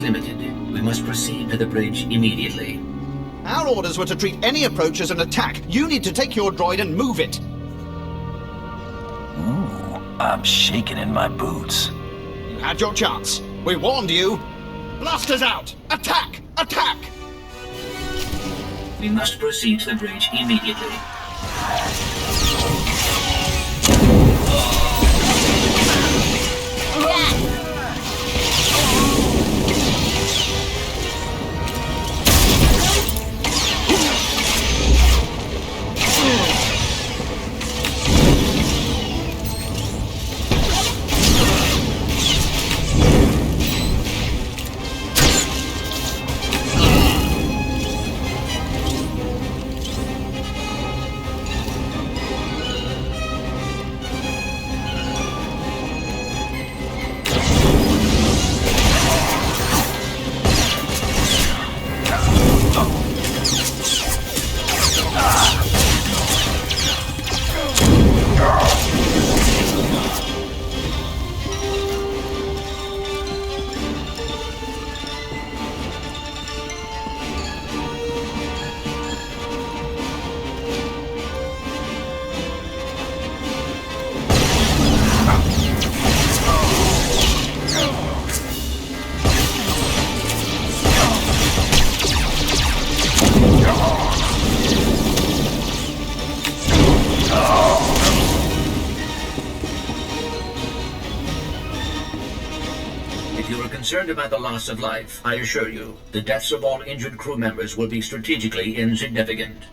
Limited. We must proceed to the bridge immediately. Our orders were to treat any approach as an attack. You need to take your droid and move it. Ooh, I'm shaking in my boots. You had your chance. We warned you. Blasters out! Attack! Attack! We must proceed to the bridge immediately. If you are concerned about the loss of life, I assure you, the deaths of all injured crew members will be strategically insignificant.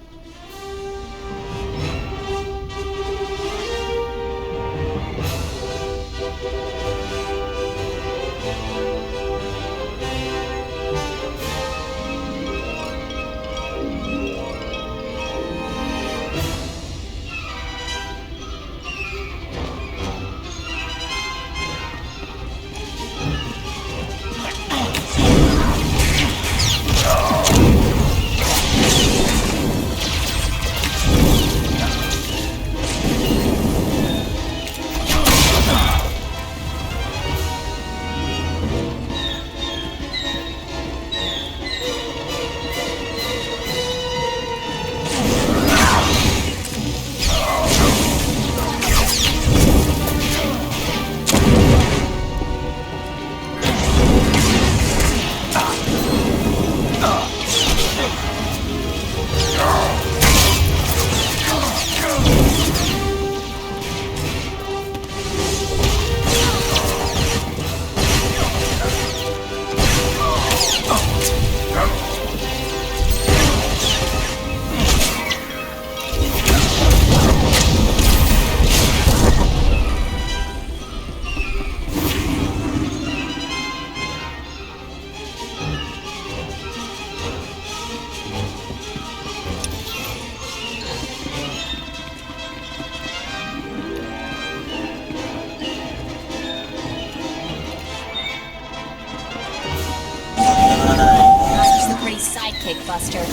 Sidekick Buster.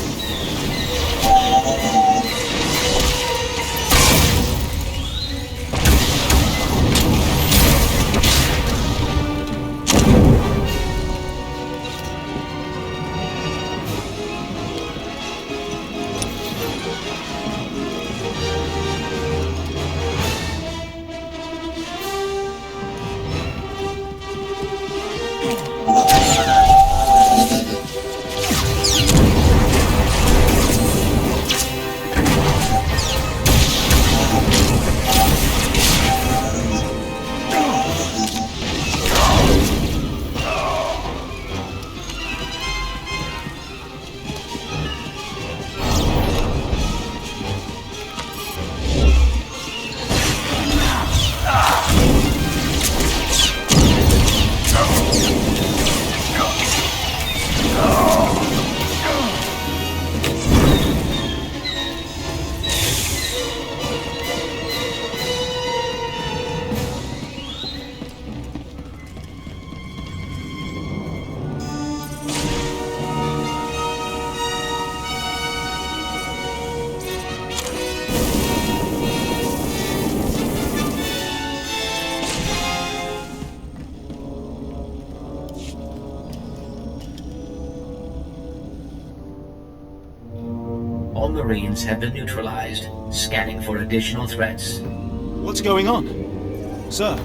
All Marines have been neutralized. Scanning for additional threats. What's going on? Sir,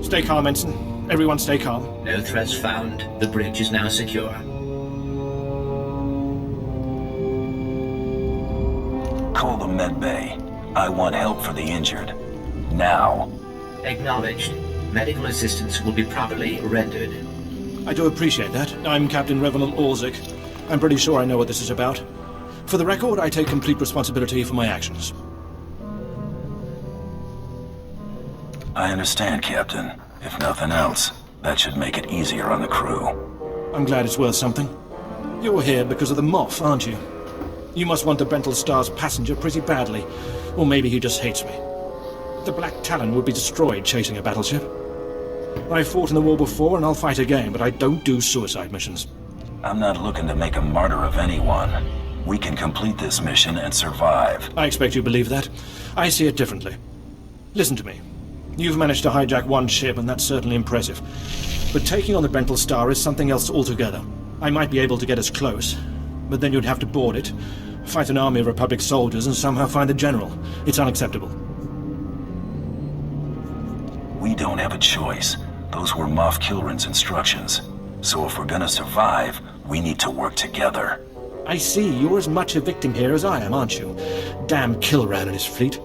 stay calm, Ensign. Everyone stay calm. No threats found. The bridge is now secure. Call the med bay. I want help for the injured. Now. Acknowledged. Medical assistance will be properly rendered. I do appreciate that. I'm Captain Revenant Orzik. I'm pretty sure I know what this is about. For the record, I take complete responsibility for my actions. I understand, Captain. If nothing else, that should make it easier on the crew. I'm glad it's worth something. You're here because of the Moff, aren't you? You must want the Bental Star's passenger pretty badly. Or maybe he just hates me. The Black Talon would be destroyed chasing a battleship. I fought in the war before and I'll fight again, but I don't do suicide missions. I'm not looking to make a martyr of anyone. We can complete this mission and survive. I expect you believe that. I see it differently. Listen to me. You've managed to hijack one ship, and that's certainly impressive. But taking on the Bental Star is something else altogether. I might be able to get us close, but then you'd have to board it, fight an army of Republic soldiers, and somehow find the general. It's unacceptable. We don't have a choice. Those were Moff Kilrin's instructions. So if we're gonna survive, we need to work together. I see. You're as much a victim here as I am, aren't you? Damn Kilran and his fleet.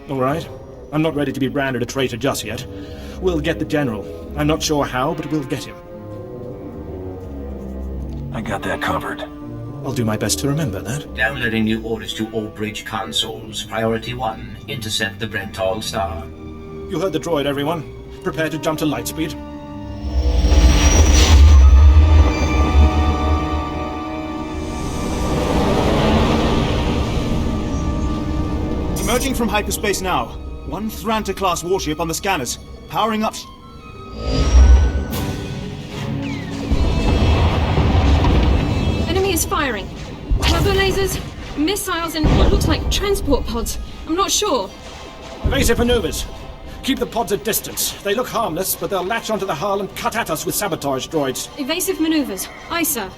All right. I'm not ready to be branded a traitor just yet. We'll get the general. I'm not sure how, but we'll get him. I got that covered. I'll do my best to remember that. Downloading new orders to all bridge consoles. Priority 1. Intercept the Bental Star. You heard the droid, everyone. Prepare to jump to lightspeed. Emerging from hyperspace now. One Thranta-class warship on the scanners. Powering up... Enemy is firing. Turbo lasers, missiles, and what looks like transport pods. I'm not sure. Evasive maneuvers. Keep the pods at distance. They look harmless, but they'll latch onto the hull and cut at us with sabotage droids. Evasive maneuvers. Aye, sir.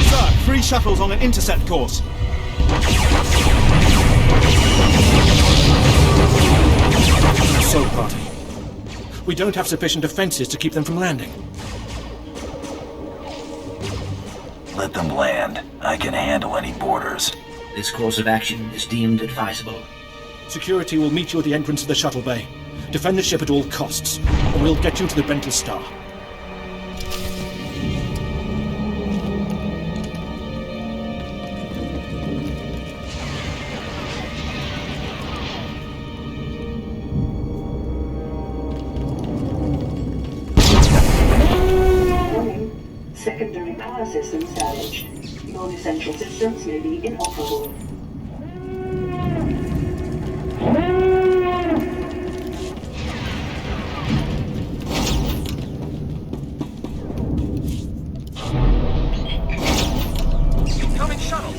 Sir, 3 shuttles on an intercept course. Assault party. We don't have sufficient defenses to keep them from landing. Let them land. I can handle any boarders. This course of action is deemed advisable. Security will meet you at the entrance of the shuttle bay. Defend the ship at all costs, or we'll get you to the Bental Star. Secondary power systems damaged. Non-essential systems may be inoperable. Incoming shuttle!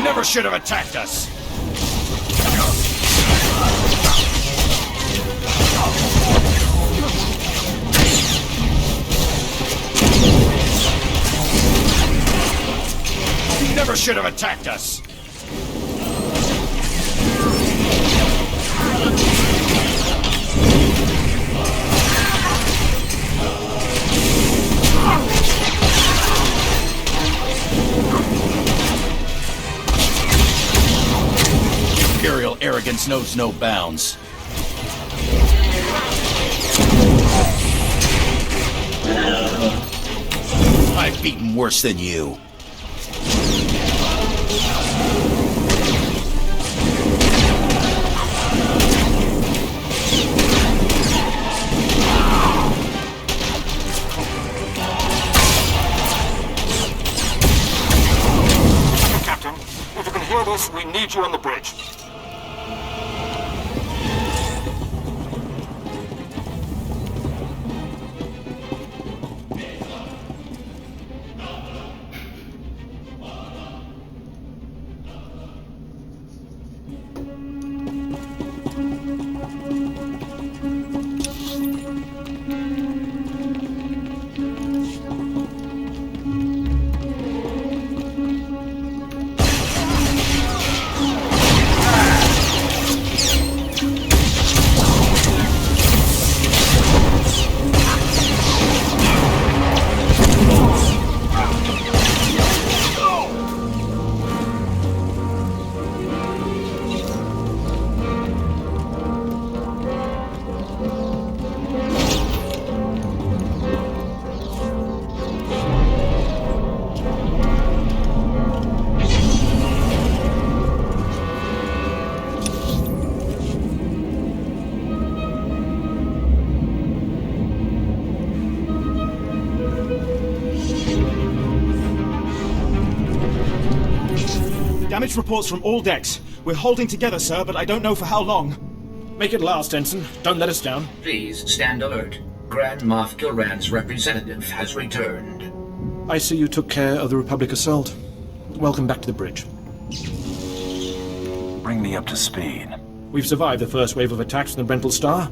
Never should have attacked us! Never should have attacked us! Imperial arrogance knows no bounds. I've beaten worse than you. Captain, if you can hear this, we need you on the bridge. Damage reports from all decks. We're holding together, sir, but I don't know for how long. Make it last, Ensign. Don't let us down. Please stand alert. Grand Moff Kilran's representative has returned. I see you took care of the Republic assault. Welcome back to the bridge. Bring me up to speed. We've survived the first wave of attacks from the Brental Star.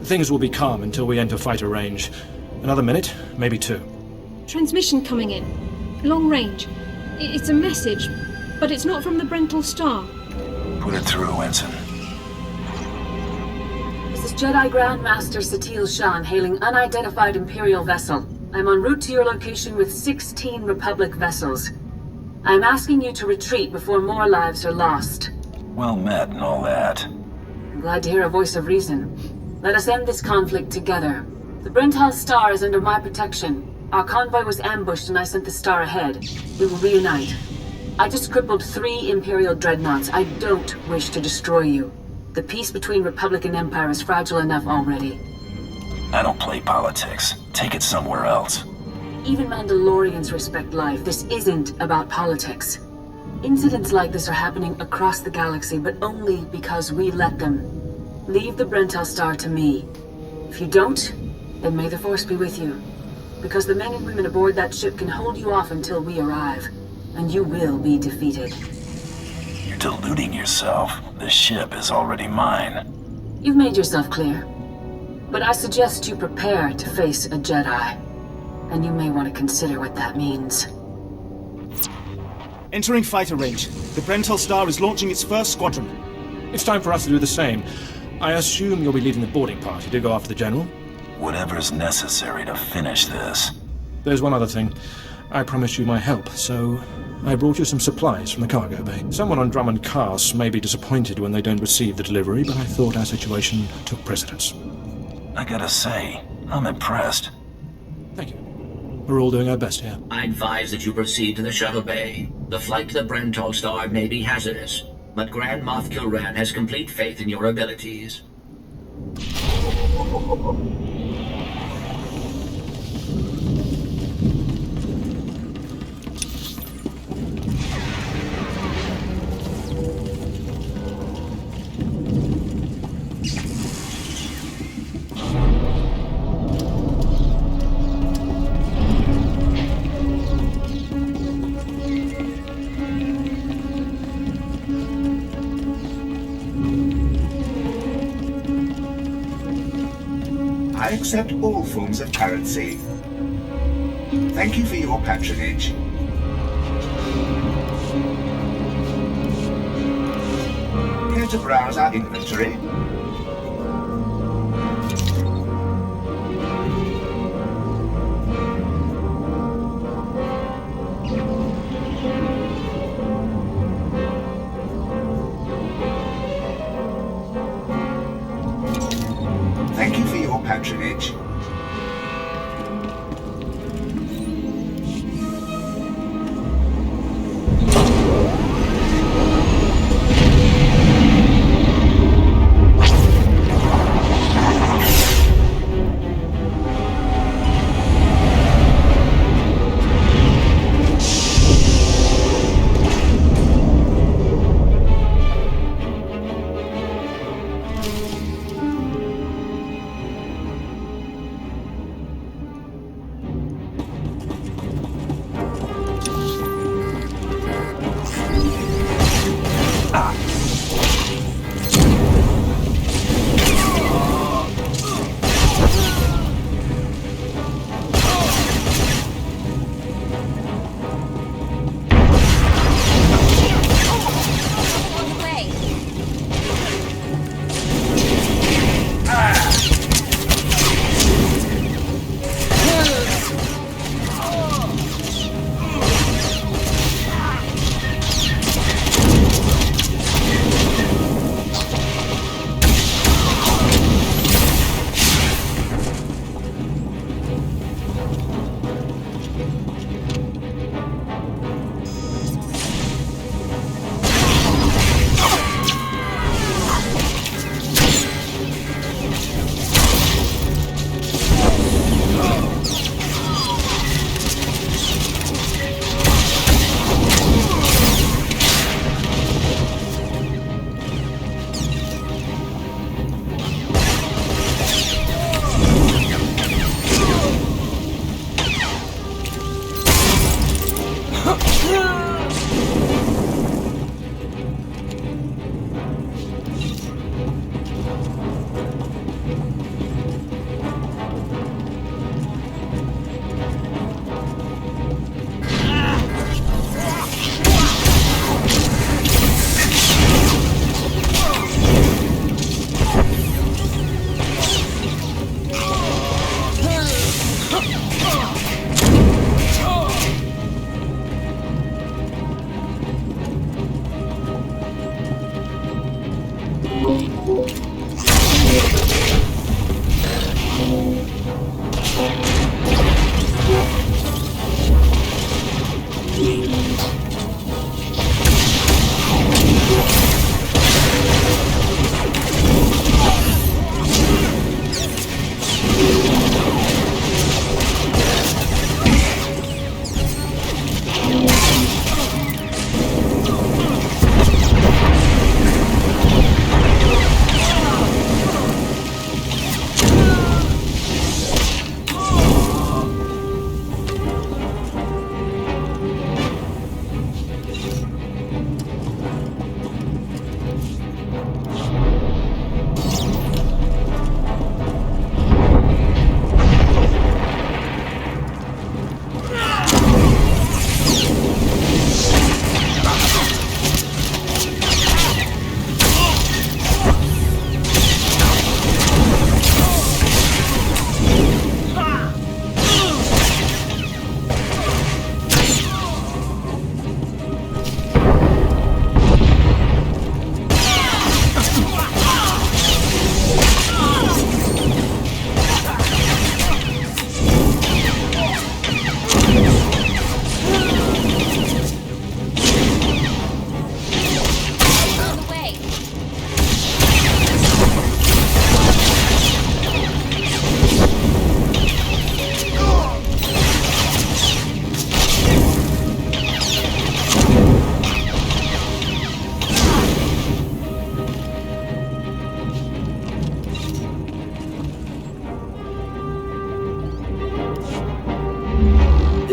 Things will be calm until we enter fighter range. Another minute, maybe two. Transmission coming in. Long range. It's a message, but it's not from the Brental Star. Put it through, Ensign. This is Jedi Grand Master Satil Shan hailing unidentified Imperial vessel. I'm en route to your location with 16 Republic vessels. I'm asking you to retreat before more lives are lost. Well met and all that. I'm glad to hear a voice of reason. Let us end this conflict together. The Brental Star is under my protection. Our convoy was ambushed and I sent the Star ahead. We will reunite. I just crippled 3 Imperial dreadnoughts. I don't wish to destroy you. The peace between Republic and Empire is fragile enough already. I don't play politics. Take it somewhere else. Even Mandalorians respect life. This isn't about politics. Incidents like this are happening across the galaxy, but only because we let them. Leave the Brental Star to me. If you don't, then may the Force be with you. Because the men and women aboard that ship can hold you off until we arrive. And you will be defeated. You're deluding yourself. The ship is already mine. You've made yourself clear. But I suggest you prepare to face a Jedi. And you may want to consider what that means. Entering fighter range. The Brental Star is launching its first squadron. It's time for us to do the same. I assume you'll be leading the boarding party to go after the General? Whatever's necessary to finish this. There's one other thing. I promised you my help, so I brought you some supplies from the cargo bay. Someone on Drummond Cass may be disappointed when they don't receive the delivery, but I thought our situation took precedence. I gotta say, I'm impressed. Thank you. We're all doing our best here. I advise that you proceed to the shuttle bay. The flight to the Brental Star may be hazardous, but Grand Moff Kilran has complete faith in your abilities. I accept all forms of currency. Thank you for your patronage. Care to browse our inventory? Thank you for your patronage.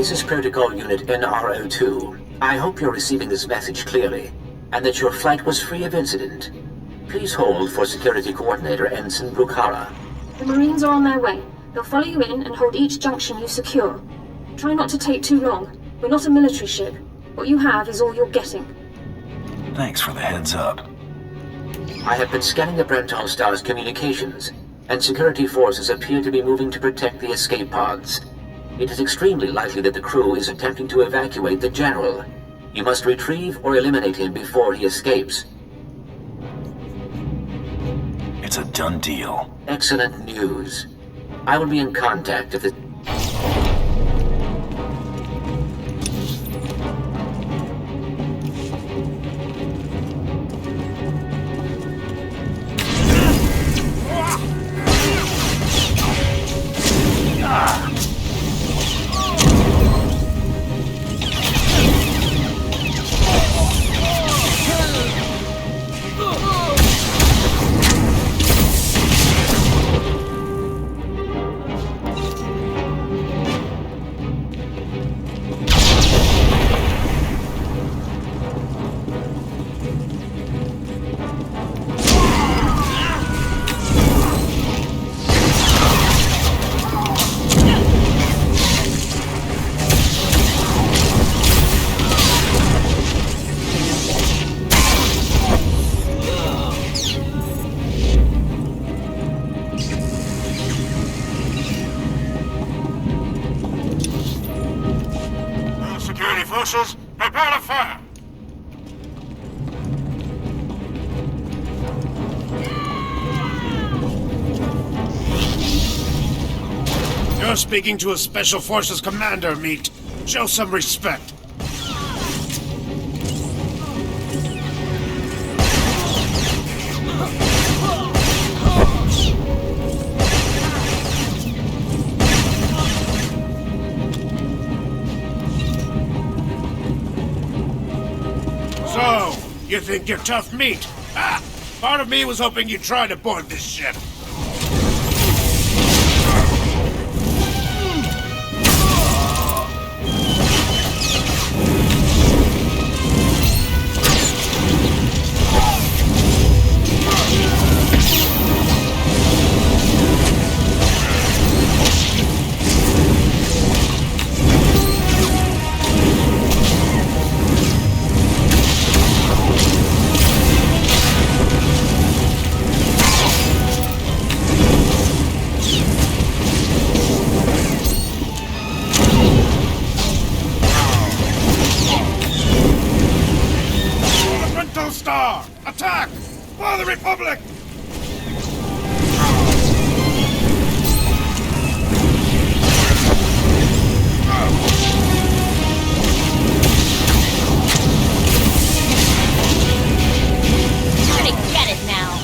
This is Protocol Unit NRO2. I hope you're receiving this message clearly, and that your flight was free of incident. Please hold for Security Coordinator Ensign Bukhara. The Marines are on their way. They'll follow you in and hold each junction you secure. Try not to take too long. We're not a military ship. What you have is all you're getting. Thanks for the heads up. I have been scanning the Brental Star's communications, and security forces appear to be moving to protect the escape pods. It is extremely likely that the crew is attempting to evacuate the General. You must retrieve or eliminate him before he escapes. It's a done deal. Excellent news. I will be in contact if the... Forces, prepare to fire! You're speaking to a Special Forces commander, Meat. Show some respect. So, you think you're tough meat? Ah, part of me was hoping you'd try to board this ship. Star! Attack! For the Republic! You're gonna get it now!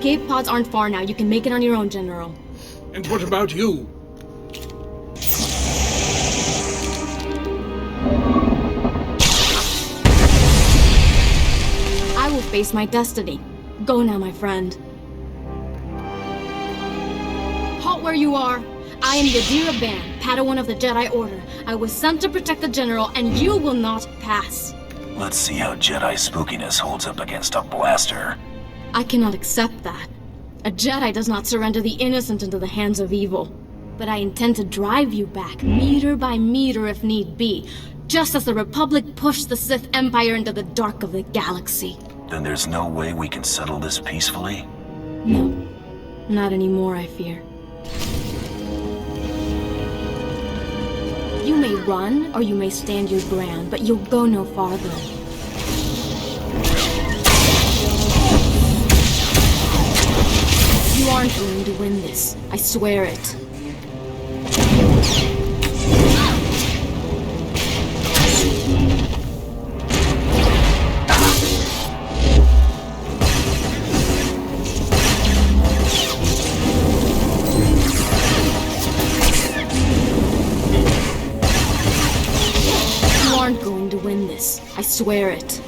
escape pods aren't far now. You can make it on your own, General. And what about you? I will face my destiny. Go now, my friend. Halt where you are. I am Yadira Ban, Padawan of the Jedi Order. I was sent to protect the General, and you will not pass. Let's see how Jedi spookiness holds up against a blaster. I cannot accept that. A Jedi does not surrender the innocent into the hands of evil. But I intend to drive you back, meter by meter if need be, just as the Republic pushed the Sith Empire into the dark of the galaxy. Then there's no way we can settle this peacefully? No. Not anymore, I fear. You may run, or you may stand your ground, but you'll go no farther. You aren't going to win this. I swear it. You aren't going to win this. I swear it.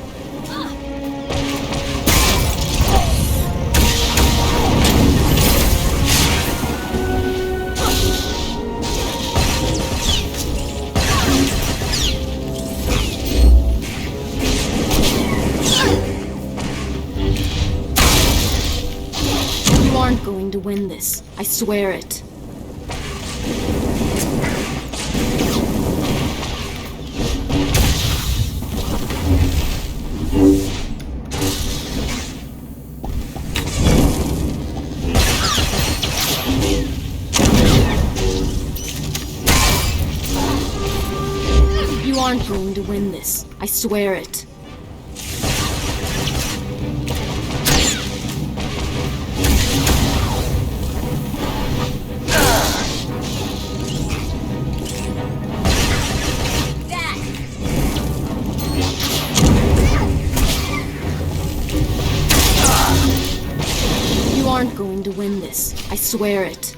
Going to win this. I swear it. You aren't going to win this. I swear it. Going to win this. I swear it.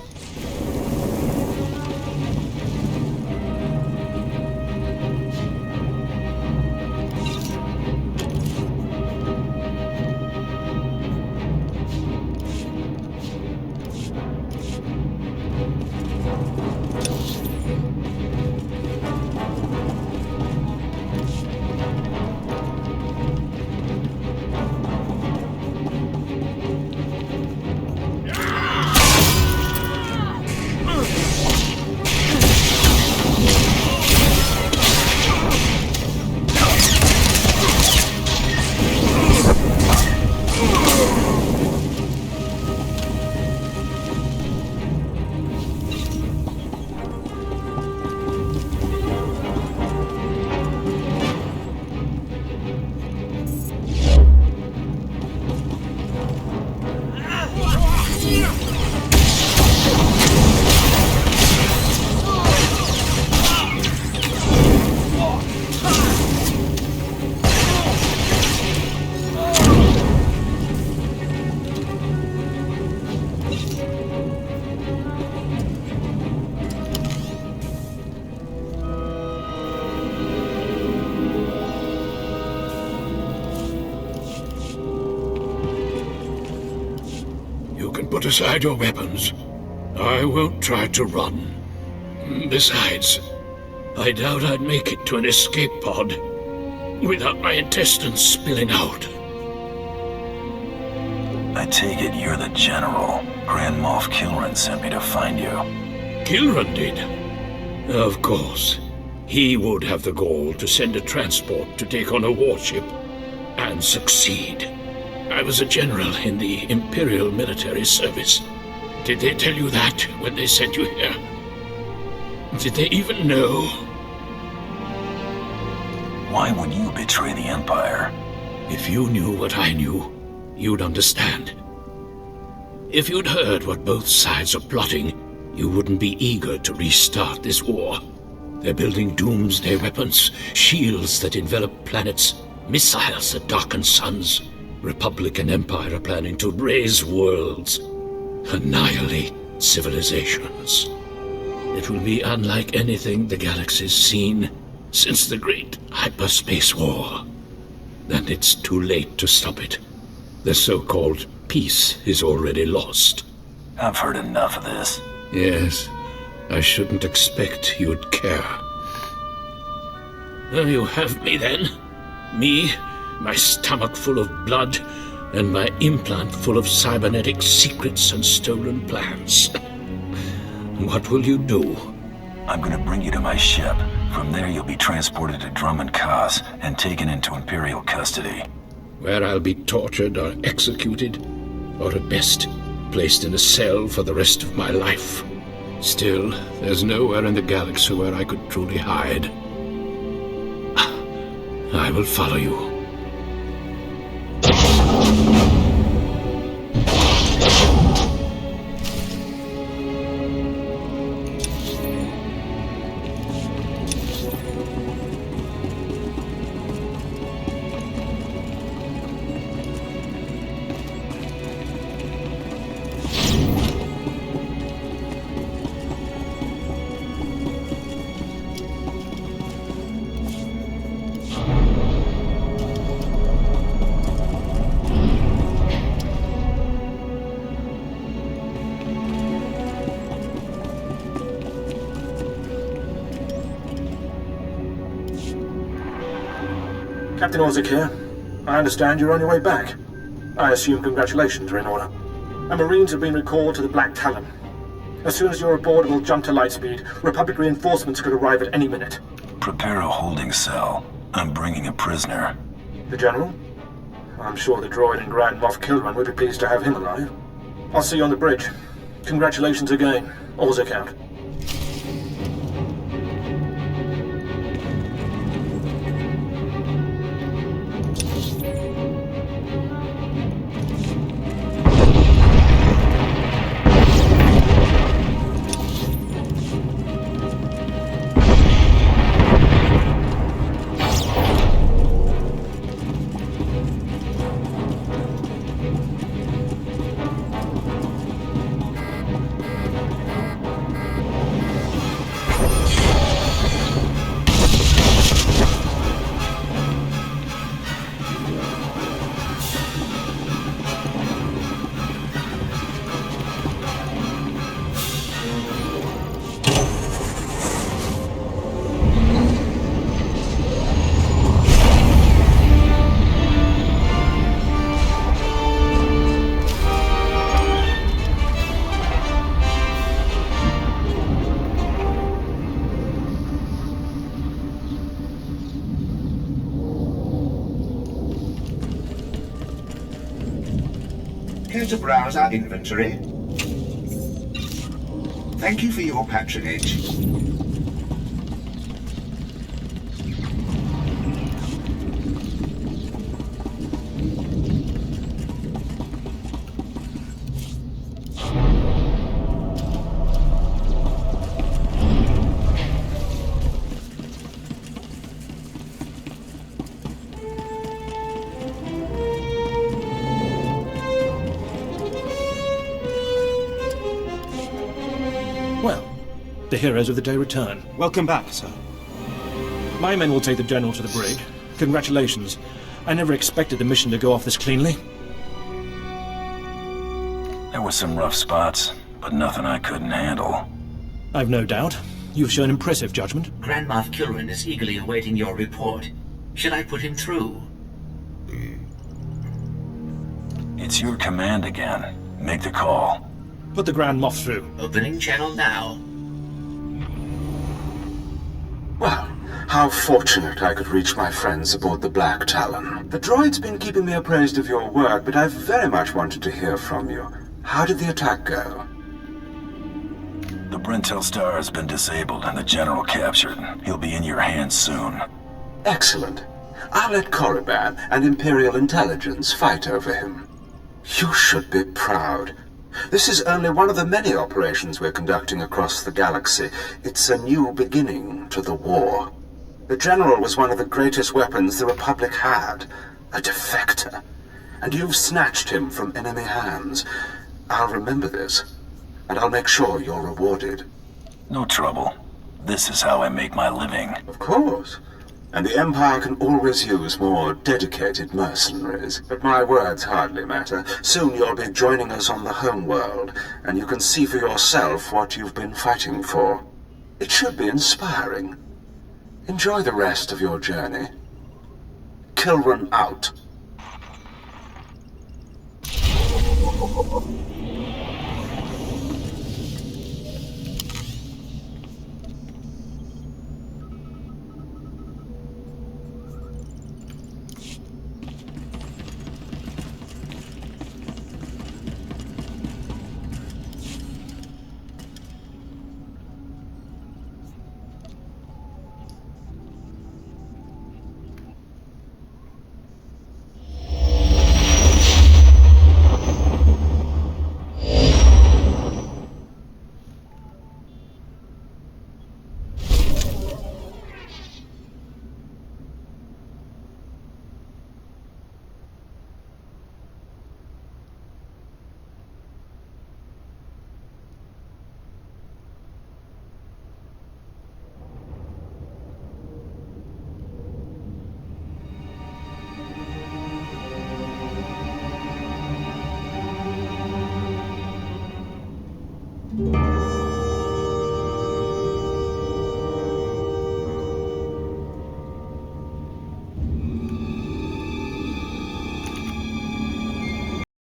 Put aside your weapons. I won't try to run. Besides, I doubt I'd make it to an escape pod without my intestines spilling out. I take it you're the General. Grand Moff Kilran sent me to find you. Kilran did? Of course. He would have the gall to send a transport to take on a warship and succeed. I was a general in the Imperial military service. Did they tell you that when they sent you here? Did they even know? Why would you betray the Empire? If you knew what I knew, you'd understand. If you'd heard what both sides are plotting, you wouldn't be eager to restart this war. They're building doomsday weapons, shields that envelop planets, missiles that darken suns. Republic and Empire are planning to raise worlds, annihilate civilizations. It will be unlike anything the galaxy's seen since the Great Hyperspace War. And it's too late to stop it. The so-called peace is already lost. I've heard enough of this. Yes, I shouldn't expect you'd care. Well, you have me then. Me, my stomach full of blood, and my implant full of cybernetic secrets and stolen plans. What will you do? I'm gonna bring you to my ship. From there you'll be transported to Drummond Cos and taken into Imperial custody. Where I'll be tortured or executed, or at best, placed in a cell for the rest of my life. Still, there's nowhere in the galaxy where I could truly hide. I will follow you. Captain Orzik here. I understand you're on your way back. I assume congratulations are in order. Our Marines have been recalled to the Black Talon. As soon as you're aboard, we'll jump to lightspeed. Republic reinforcements could arrive at any minute. Prepare a holding cell. I'm bringing a prisoner. The General? I'm sure the droid and Grand Moff Kilran would be pleased to have him alive. I'll see you on the bridge. Congratulations again. Orzik out. Care to browse our inventory? Thank you for your patronage. The heroes of the day return. Welcome back, sir. My men will take the General to the brig. Congratulations. I never expected the mission to go off this cleanly. There were some rough spots, but nothing I couldn't handle. I've no doubt. You've shown impressive judgment. Grand Moff Kilran is eagerly awaiting your report. Should I put him through? It's your command again. Make the call. Put the Grand Moff through. Opening channel now. Well, how fortunate I could reach my friends aboard the Black Talon. The droid's been keeping me appraised of your work, but I very much wanted to hear from you. How did the attack go? The Brentel Star has been disabled and the General captured. He'll be in your hands soon. Excellent. I'll let Korriban and Imperial Intelligence fight over him. You should be proud. This is only one of the many operations we're conducting across the galaxy. It's a new beginning to the war. The General was one of the greatest weapons the Republic had. A defector. and you've snatched him from enemy hands. I'll remember this, and I'll make sure you're rewarded. No trouble. This is how I make my living. Of course. And the Empire can always use more dedicated mercenaries. But my words hardly matter. Soon you'll be joining us on the home world, and you can see for yourself what you've been fighting for. It should be inspiring. Enjoy the rest of your journey. Kilran out.